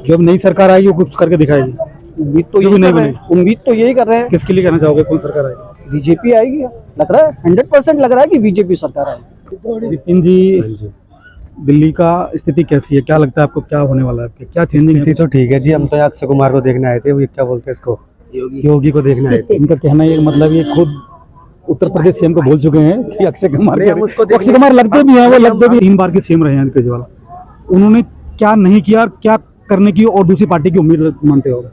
जो अब नई सरकार आएगी वो कुछ करके दिखाएगी। उम्मीद तो जो भी यही नहीं कर रहे बनेगी। हैं, उम्मीद तो यही कर रहे हैं। किसके लिए कहना चाहोगे, कौन सरकार आएगी? बीजेपी आएगी, लग रहा है 100% लग रहा है कि बीजेपी सरकार आएगी। विपिन जी, दिल्ली का स्थिति कैसी है, क्या लगता है आपको, क्या होने वाला है, क्या चेंजिंग स्थिति तो ठीक है जी। हम तो यहाँ अक्षय कुमार को देखने आए थे, वो क्या बोलते हैं इसको, योगी को देखने आए थे। इनका कहना है मतलब ये खुद उत्तर प्रदेश सीएम को बोल चुके हैं कि अक्षय कुमार नहीं, हम उसको अक्षय कुमार लगते भी हैं, वो लगते भी 3 बार के सीएम रहे हैं केजरीवाल। उन्होंने क्या नहीं किया और क्या करने की और दूसरी पार्टी की उम्मीद मानते हो?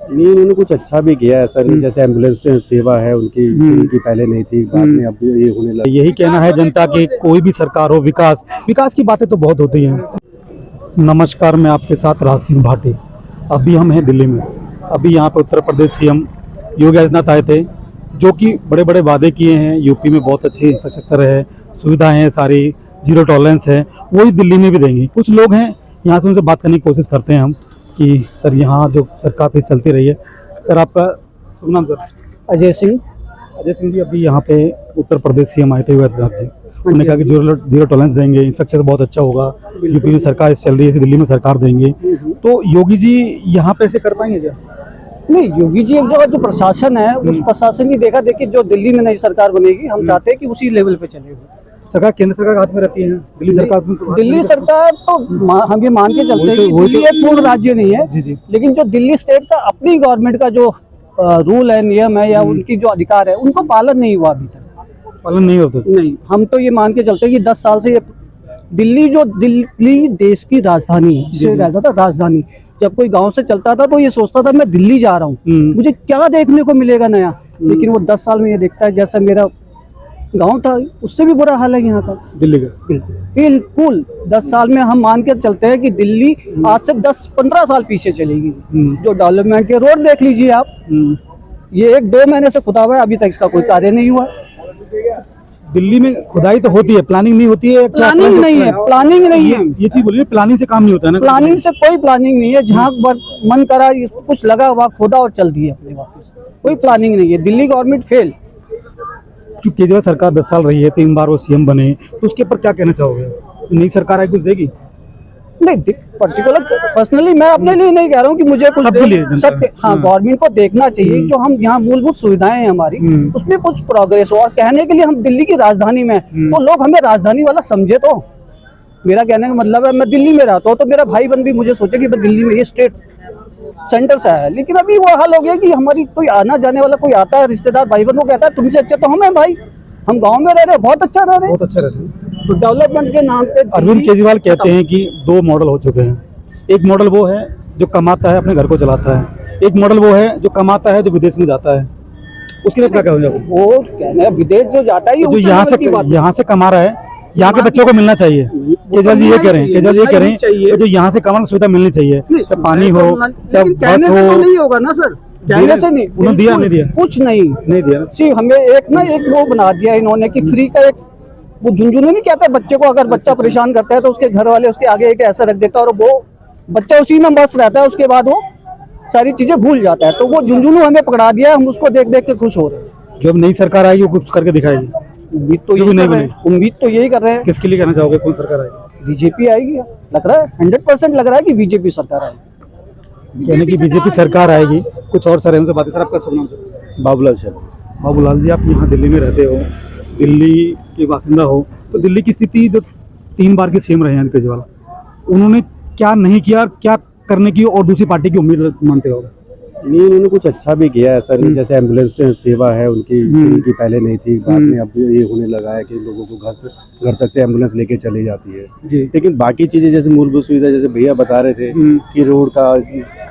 नहीं, उन्होंने कुछ अच्छा भी किया, ऐसा नहीं। जैसे एम्बुलेंस सेवा है उनकी पहले नहीं थी, बाद में अब ये होने लगा। यही कहना है जनता की, कोई भी सरकार हो, विकास की बातें तो बहुत होती हैं। नमस्कार, मैं आपके साथ राज सिंह भाटी। अभी हम हैं दिल्ली में। अभी यहाँ पे उत्तर प्रदेश सीएम योगी आदित्यनाथ आए थे, जो कि बड़े बड़े वादे किए हैं। यूपी में बहुत अच्छी इंफ्रास्ट्रक्चर है, सुविधाएं हैं, सारी जीरो टॉलरेंस है, वही दिल्ली में भी देंगे। कुछ लोग हैं यहाँ से, उनसे बात करने की कोशिश करते हैं हम कि सर यहाँ जो सरकार पे चलती रही है। सर आपका शुभ नाम? सर अजय सिंह। अजय सिंह जी, अभी यहाँ पे उत्तर प्रदेश सीएम आए थे योगी आदित्यनाथ जी, उन्होंने कहा कि जीरो टॉलरेंस देंगे, इंफ्रास्ट्रक्चर बहुत अच्छा होगा, यूपी में सरकार चल रही है, दिल्ली में सरकार देंगे। तो योगी जी यहाँ पे ऐसे कर पाएंगे क्या? नहीं, योगी जी एक जगह जो प्रशासन है, उस प्रशासन की देखा देखी जो दिल्ली में नई सरकार बनेगी, हम चाहते हैं कि उसी लेवल पे चलेगी। सरकार केंद्र सरकार के हाथ में रहती है, दिल्ली सरकार दिल्ली सरकार तो हम ये मान के चलते हैं कि दिल्ली एक पूर्ण राज्य नहीं है। जी जी। लेकिन जो दिल्ली स्टेट का अपनी गवर्नमेंट का जो रूल है, नियम है, या उनकी जो अधिकार है, उनको पालन नहीं हुआ अभी तक। पालन नहीं होता? नहीं, हम तो ये मान के चलते हैं कि 10 साल से ये दिल्ली देश की राजधानी है, जिसे कहता था राजधानी। जब कोई गांव से चलता था तो ये सोचता था मैं दिल्ली जा रहा हूँ, मुझे क्या देखने को मिलेगा नया। लेकिन वो 10 साल में ये देखता है जैसा मेरा गांव था, उससे भी बुरा हाल है यहाँ का, दिल्ली का। बिल्कुल 10 साल में हम मान के चलते हैं कि दिल्ली आज से 10-15 साल पीछे चलेगी। जो डेवलपमेंट के रोड देख लीजिए आप, ये 1-2 महीने से खुदा हुआ है, अभी तक इसका कोई कार्य नहीं हुआ। दिल्ली में खुदाई तो होती है, प्लानिंग नहीं होती है। प्लानिंग नहीं है, प्लानिंग नहीं है। ये चीज बोलिए, प्लानिंग से काम नहीं होता है ना? प्लानिंग से कोई प्लानिंग नहीं है। जहाँ मन करा कुछ लगा वहाँ खोदा और चल दिए अपने वापस, कोई प्लानिंग नहीं है। Delhi government fail. जो केजरीवाल सरकार 10 साल रही है, 3 बार वो सीएम बने, तो उसके ऊपर क्या कहना चाहोगे? नई सरकार आई कुछ देगी? नहीं, पर्टिकुलर पर्सनली मैं अपने लिए नहीं कह रहा हूँ कि मुझे कुछ सबके, हाँ, गवर्नमेंट को देखना चाहिए जो हम यहाँ मूलभूत सुविधाएं हैं हमारी, उसमें कुछ प्रोग्रेस हो। और कहने के लिए हम दिल्ली की राजधानी में, तो लोग हमें राजधानी वाला समझे। तो मेरा कहने का मतलब है, मैं दिल्ली में रहता हूँ तो मेरा भाई बहन भी मुझे सोचे कि मैं दिल्ली में, ये स्टेट सेंटर से है। लेकिन अभी वो हाल हो गया कि हमारी कोई आना जाने वाला कोई आता है रिश्तेदार भाई बहन, वो कहता है तुमसे अच्छा तो हम हैं भाई, हम गाँव में रह रहे हैं, बहुत अच्छा रह रहे हैं, बहुत अच्छा रहता है। तो डेवलपमेंट के नाम पे अरविंद केजरीवाल कहते हैं कि 2 मॉडल हो चुके हैं। एक मॉडल वो है जो कमाता है, अपने घर को चलाता है। एक मॉडल वो है जो कमाता है, जो विदेश में जाता है। उसके लिए क्या कहोगे? वो कहना है विदेश जो जाता है, जो यहाँ से कमा रहा है, यहाँ के बच्चों को मिलना चाहिए। केजरीवाल जी ये कह रहे हैं, केजरीवाल ये कह रहे हैं जो यहाँ से कमाने की सुविधा मिलनी चाहिए, चाहे पानी हो, चाहे बस हो। नहीं होगा ना सर, कहने से नहीं, उन्होंने दिया नहीं दिया, कुछ नहीं दिया। सिर्फ हमें एक वो बना दिया इन्होंने कि फ्री का एक, वो झुंझुनू नहीं कहते बच्चे को, अगर बच्चा परेशान करता है तो उसके घर वाले उसके आगे एक ऐसा रख देता है और वो बच्चा उसी में मस्त रहता है, उसके बाद वो सारी चीजें भूल जाता है। तो वो झुंझुनू हमें पकड़ा दिया, हम उसको देख देख के खुश हो रहे हैं। जो अब नई सरकार आएगी वो कुछ करके दिखाएगी। उम्मीद तो यही कर रहे हैं। किसके लिए कहना चाहोगे, कौन सरकार आएगी? बीजेपी आएगी, लग रहा है 100% लग रहा है कि बीजेपी सरकार आएगी। कहने की बीजेपी सरकार आएगी। कुछ और सर है, उनसे बातें। सर आपका शुभ नाम? बाबूलाल शर्मा। बाबूलाल जी, आप यहाँ दिल्ली में रहते हो, दिल्ली के बासिंदा हो, तो दिल्ली की स्थिति, जो 3 बार के सीएम रहे हैं केजरीवाल, उन्होंने क्या नहीं किया, क्या करने की और दूसरी पार्टी की उम्मीद मानते हो? नहीं, उन्होंने कुछ अच्छा भी किया, ऐसा नहीं। जैसे एम्बुलेंस सेवा है उनकी पहले नहीं थी, बाद में अब ये होने लगा है कि लोगों को घर तक से एम्बुलेंस लेके चली जाती है जी। लेकिन बाकी चीजें जैसे मूलभूत सुविधा, जैसे भैया बता रहे थे कि रोड का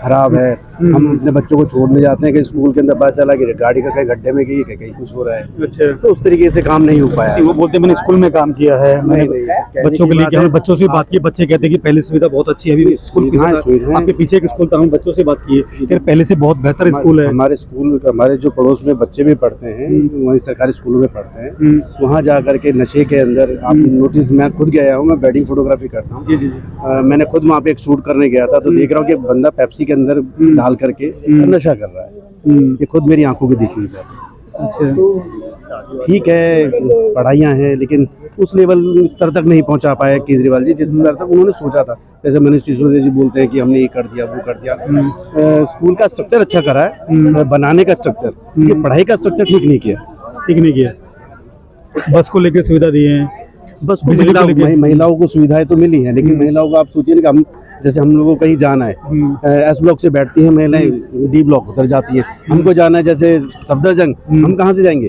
खराब है, हम अपने बच्चों को छोड़ने जाते हैं कि स्कूल के अंदर पता चला कि गाड़ी का कहीं गड्ढे में गई, कहीं कुछ हो रहा है। अच्छा, तो उस तरीके से काम नहीं हो पाया। वो बोलते मैंने स्कूल में काम किया है, मैंने बच्चों के लिए, बच्चों से बात की, बच्चे कहते हैं कि पहले सुविधा बहुत अच्छी है। अभी स्कूल आपके पीछे एक स्कूल था, हम बच्चों से बात किए, पहले से बहुत बेहतर स्कूल है। हमारे जो पड़ोस में बच्चे भी पढ़ते हैं, वहीं सरकारी स्कूलों में पढ़ते हैं, वहाँ जा करके नशे के अंदर आप नोटिस, मैं खुद गया हूँ, मैं वेडिंग फोटोग्राफी करता हूँ जी। मैंने खुद वहाँ पे एक शूट करने गया था, तो देख रहा हूँ कि बंदा पेप्सी के अंदर डाल करके नशा कर रहा है। ये खुद मेरी आंखों की देखी हुई बात है। अच्छा, ठीक है, पढ़ाइयाँ हैं, लेकिन उस लेवल स्तर तक नहीं पहुंचा पाए केजरीवाल जी जिस स्तर तक उन्होंने सोचा था। जैसे मनीष सिसोदिया जी बोलते हैं कि हमने ये कर दिया वो कर दिया। स्कूल का स्ट्रक्चर अच्छा करा है, बनाने का स्ट्रक्चर, ये पढ़ाई का स्ट्रक्चर ठीक नहीं किया। बस को लेकर सुविधा दी है, बस महिलाओं को सुविधाएं तो मिली है, लेकिन महिलाओं को आप सोचिए ना कि हम जैसे हम लोगों को कहीं जाना है, एस ब्लॉक से बैठती है महिलाएं, डी ब्लॉक उतर जाती है, हमको जाना है जैसे सफदरजंग, हम कहाँ से जाएंगे?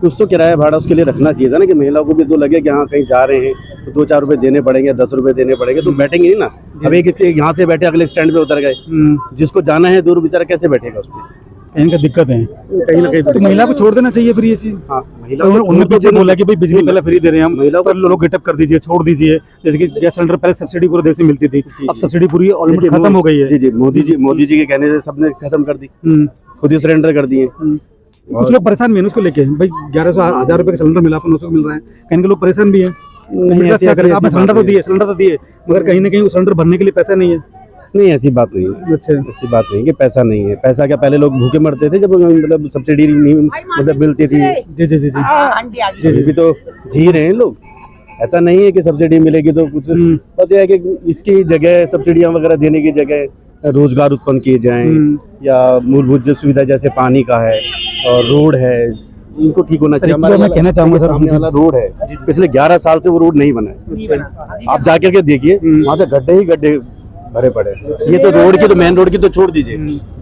कुछ तो किराया भाड़ा उसके लिए रखना चाहिए था ना, कि महिलाओं को भी तो लगे कि हाँ कहीं जा रहे हैं तो 2-4 रुपए देने पड़ेंगे, 10 रुपए देने पड़ेंगे, तो बैठेंगे नहीं ना। अब एक यहाँ से बैठे अगले स्टैंड पे उतर गए, जिसको जाना है दूर बेचारा कैसे बैठेगा उसमें? कहीं का दिक्कत है, कहीं ना कहीं तो महिला को छोड़ देना चाहिए फिर ये चीज। हाँ, उन्होंने पीछे बोला कि भाई बिजली पहले फ्री दे रहे हैं हम, महिलाओं को लोग गेटअप कर दीजिए, छोड़ दीजिए। जैसे कि गैस सिलेंडर पहले सब्सिडी पूरे देश में मिलती थी, अब सब्सिडी पूरी ऑलरेडी खत्म हो गई है। जी मोदी जी के कहने से सबने खत्म कर दी, खुद ही सिलेंडर कर दिए। कुछ लोग परेशान भी है उसको लेके, भाई 1100-1000 रुपए का सिलेंडर मिला, 900 को मिल रहा है, कहीं के लोग परेशान भी है। नहीं क्या करें, आपने सिलेंडर तो दिए, मगर कहीं ना कहीं वो सिलेंडर भरने के लिए पैसा नहीं है। नहीं, ऐसी बात नहीं है। अच्छा, ऐसी बात नहीं कि पैसा नहीं है। पैसा क्या, पहले लोग भूखे मरते थे जब मतलब सब्सिडी नहीं मतलब मिलती थी। जी भी तो जी रहे हैं लोग, ऐसा नहीं है कि सब्सिडी मिलेगी तो कुछ। बस ये है कि इसकी जगह सब्सिडियां वगैरह देने की जगह रोजगार उत्पन्न किए जाएं, या मूलभूत जो सुविधा जैसे पानी का है और रोड है, इनको ठीक होना चाहिए। मैं कहना चाहूंगा सर, हमने वाला रोड है पिछले 11 साल से वो रोड नहीं बना है। आप जाकर के देखिए, वहाँ से गड्ढे ही गड्ढे भरे पड़े। ये तो रोड की, तो मेन रोड की तो छोड़ दीजिए,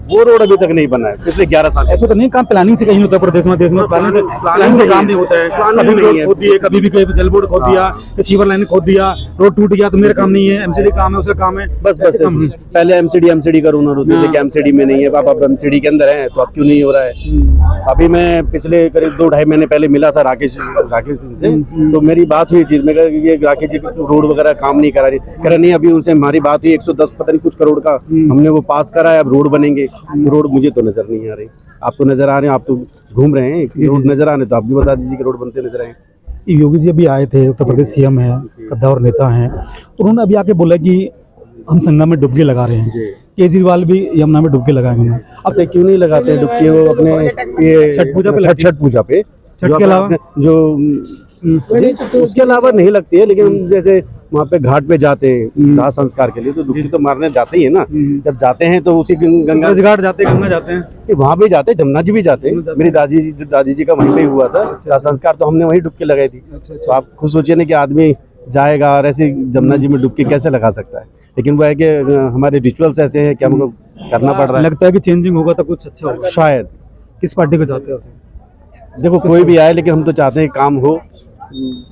वो रोड अभी तक नहीं बना है पिछले 11 साल। ऐसा तो नहीं, काम प्लानिंग से कहीं होता है प्रदेश में, देश में प्लानिंग से काम नहीं होता है। कभी रोड खोद दिए, कभी भी जल बोर्ड खोद दिया, सीवर लाइन खोद दिया, रोड टूट गया तो मेरा काम नहीं है, एमसीडी काम है, उसका काम है। बस पहले एमसीडी का रूनर होते थे कि एमसीडी में नहीं है, आप एमसीडी के अंदर हैं तो अब क्यों नहीं हो रहा है? अभी मैं पिछले करीब 2-2.5 महीने पहले मिला था राकेश सिंह से, तो मेरी बात हुई थी। मैं कहा ये राकेश जी रोड वगैरह काम नहीं करा रही, कह रहा नहीं अभी उनसे हमारी बात हुई 110 पता नहीं कुछ करोड़ का हमने वो पास करा है, अब रोड बनेंगे। रोड मुझे तो नजर नहीं आ रही, आपको नजर आ रहे हैं, आप तो घूम रहे हैं, रोड नजर आ रहे तो आप भी बता दीजिए कि रोड बनते नजर आए। योगी जी अभी आए थे, उत्तर प्रदेश सीएम है, कद्दावर नेता हैं, तो उन्होंने अभी आके बोला कि हम संगम में डुबकी लगा रहे हैं। केजरीवाल भी यमुना में डुबकी लगाएंगे। अब क्यों नहीं लगाते हैं डुबकी? वो अपने ये छठ पूजा पे छठ के अलावा जो उसके अलावा नहीं लगती है, लेकिन जैसे वहाँ पे घाट पे जाते हैं दाह संस्कार के लिए तो डुबकी तो मारने जाते ही है ना। जब जाते हैं तो उसी गंगा घाट जाते हैं, गंगा जाते हैं, वहाँ भी जाते हैं, जमुना जी भी जाते हैं। मेरी दादी जी का वहीं पे हुआ था दाह संस्कार, तो हमने वहीं डुबकी लगाई थी। तो आप खुद सोचिए ना कि आदमी जाएगा और ऐसे जमुना जी में डुबकी कैसे लगा सकता है? लेकिन वो है कि हमारे रिचुअल्स ऐसे हैं कि हमको करना पड़ रहा है। लगता है कि चेंजिंग होगा तो कुछ अच्छा होगा शायद। किस पार्टी को चाहते हो? देखो कोई भी आए, लेकिन हम तो चाहते हैं काम हो,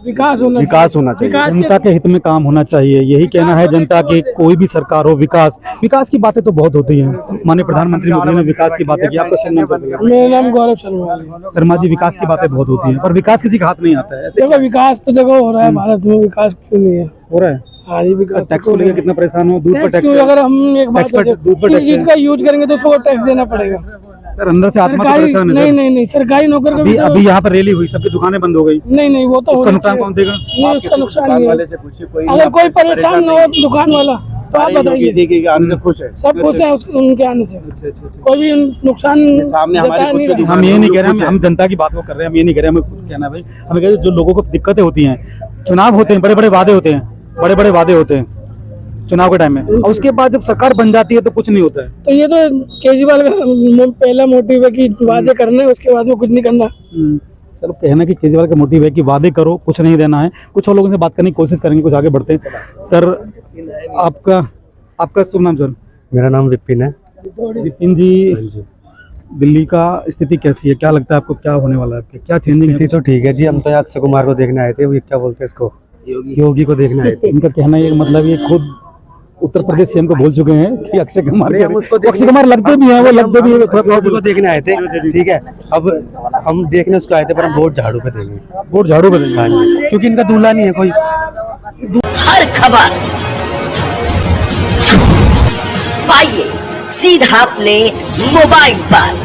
विकास होना चाहिए। जनता के हित में काम होना चाहिए, यही कहना है जनता की। कोई भी सरकार हो, विकास की बातें तो बहुत होती हैं। माननीय प्रधानमंत्री मोदी ने विकास की बातें की। आपका मेरा नाम गौरव शर्मा जी, विकास की बातें बहुत होती हैं, पर विकास किसी का हाथ नहीं आता है। देखो विकास तो देखो हो रहा है भारत में, विकास क्यों नहीं है? हो रहा है। हाँ जी, विकास टैक्स को लेकर कितना परेशान हो, दूध पर टैक्स। अगर हम एक बात किसी चीज का यूज करेंगे तो उसको टैक्स देना पड़ेगा। सर अंदर से आत्मा तो परेशान है। नहीं सरकारी नौकर का अभी यहाँ पर रैली हुई, सबकी दुकानें बंद हो गई। नहीं वो तो नुकसान कौन देगा? उसका नुकसान नहीं है। अगर कोई परेशान न हो दुकान वाला तो आप बताइए, सब खुश है उनके आने से। कोई भी नुकसान सामने हम ये नहीं कह रहे, हम जनता की बात को कर रहे हैं। हम ये नहीं कह रहे हमें कुछ कहना भाई, हमें कह रहे जो लोगों को दिक्कतें होती हैं, चुनाव होते हैं, बड़े बड़े वादे होते हैं चुनाव के टाइम में, और उसके बाद जब सरकार बन जाती है तो कुछ नहीं होता है। तो ये तो केजरीवाल का पहला मोटिव है कि वादे करने, उसके बाद में कुछ नहीं करना। चलो कहना कि केजरीवाल का मोटिव है कि वादे करो, कुछ नहीं देना है। कुछ और लोगों से बात करने की कोशिश करेंगे, कुछ आगे बढ़ते हैं। सर आपका शुभ नाम? सर मेरा नाम विपिन है। विपिन जी, दिल्ली का स्थिति कैसी है? क्या लगता है आपको, क्या होने वाला है? क्या चेंजिंग है? तो ठीक है जी, हम तो यहाँ अक्षय कुमार को देखने आए थे, वो क्या बोलते हैं इसको, योगी को देखने आए थे। इनका कहना ये मतलब ये खुद उत्तर प्रदेश सीएम को बोल चुके हैं कि अक्षय कुमार लगते भी हैं, वो लगते भी को देखने आए थे। ठीक है, अब हम देखने उसको आए थे, पर हम वोट झाड़ू पे देंगे। वोट झाड़ू पे देंगे? हाँ जी, क्योंकि इनका दूल्हा नहीं है कोई। हर खबर पाइए सीधा अपने मोबाइल पर।